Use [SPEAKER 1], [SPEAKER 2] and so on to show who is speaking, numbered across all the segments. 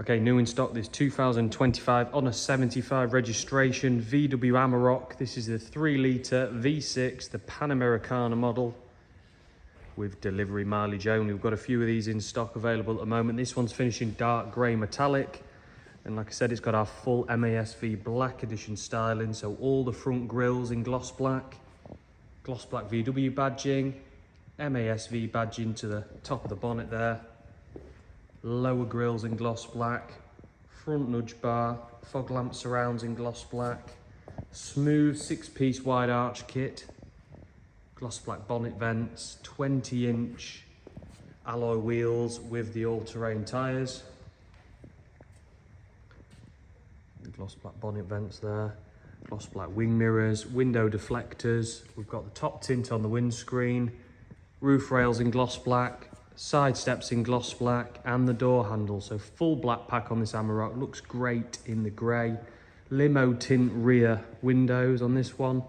[SPEAKER 1] Okay, new in stock, this 2025 on a 75 registration VW Amarok. This is the 3-litre V6, the Panamericana model with delivery mileage only. We've got a few of these in stock available at the moment. This one's finishing dark grey metallic. And like I said, it's got our full MASV black edition styling. So all the front grills in gloss black VW badging, MASV badging to the top of the bonnet there. Lower grills in gloss black, front nudge bar, fog lamp surrounds in gloss black, smooth 6-piece wide arch kit, gloss black bonnet vents, 20-inch alloy wheels with the all-terrain tyres. The gloss black bonnet vents there, gloss black wing mirrors, window deflectors. We've got the top tint on the windscreen, roof rails in gloss black, side steps in gloss black, and the door handle. So full black pack on this Amarok. Looks great in the grey. Limo tint rear windows on this one.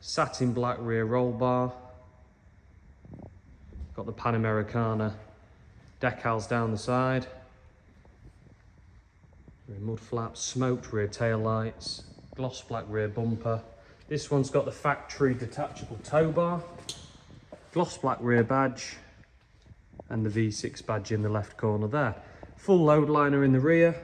[SPEAKER 1] Satin black rear roll bar. Got the Panamericana decals down the side. Rear mud flaps, smoked rear tail lights, gloss black rear bumper. This one's got the factory detachable tow bar, gloss black rear badge, and the V6 badge in the left corner there. Full load liner in the rear.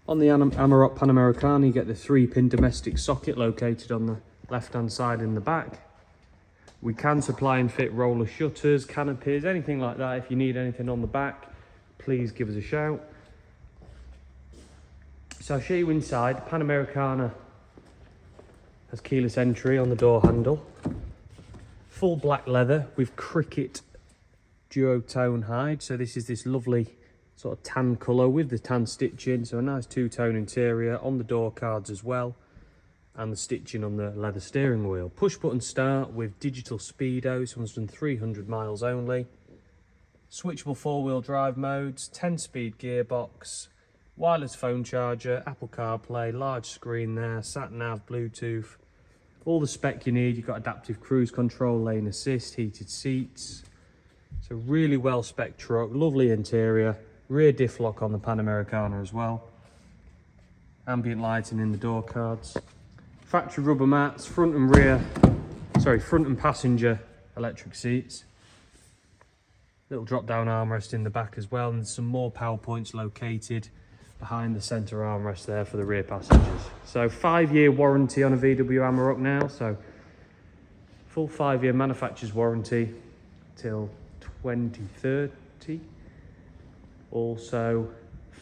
[SPEAKER 1] On the Amarok Panamericana, you get the 3-pin domestic socket located on the left-hand side in the back. We can supply and fit roller shutters, canopies, anything like that. If you need anything on the back, please give us a shout. So I'll show you inside. The Panamericana has keyless entry on the door handle. Full black leather with cricket duotone hide. So this is this lovely sort of tan colour with the tan stitching. So a nice two-tone interior on the door cards as well. And the stitching on the leather steering wheel. Push button start with digital speedo. This one's done 300 miles only. Switchable 4-wheel drive modes, 10-speed gearbox, wireless phone charger, Apple CarPlay, large screen there, sat nav, Bluetooth. All the spec you need. You've got adaptive cruise control, lane assist, heated seats. It's a really well spec truck, lovely interior, rear diff lock on the Panamericana as well. Ambient lighting in the door cards. Factory rubber mats, front and passenger electric seats. Little drop down armrest in the back as well, and some more power points located behind the centre armrest there for the rear passengers. So 5-year warranty on a VW Amarok now, so full 5-year manufacturer's warranty till 2030. Also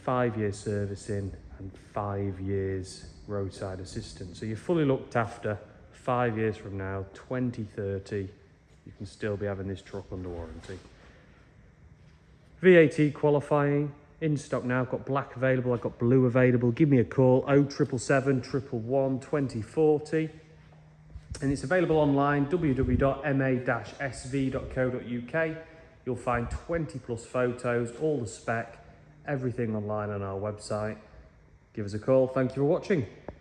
[SPEAKER 1] 5-year servicing and 5 years roadside assistance. So you're fully looked after 5 years from now, 2030. You can still be having this truck under warranty. VAT qualifying. In stock now. I've got black available, I've got blue available. Give me a call, 0777 111 2040. And it's available online, www.ma-sv.co.uk. You'll find 20+ photos, all the spec, everything online on our website. Give us a call. Thank you for watching.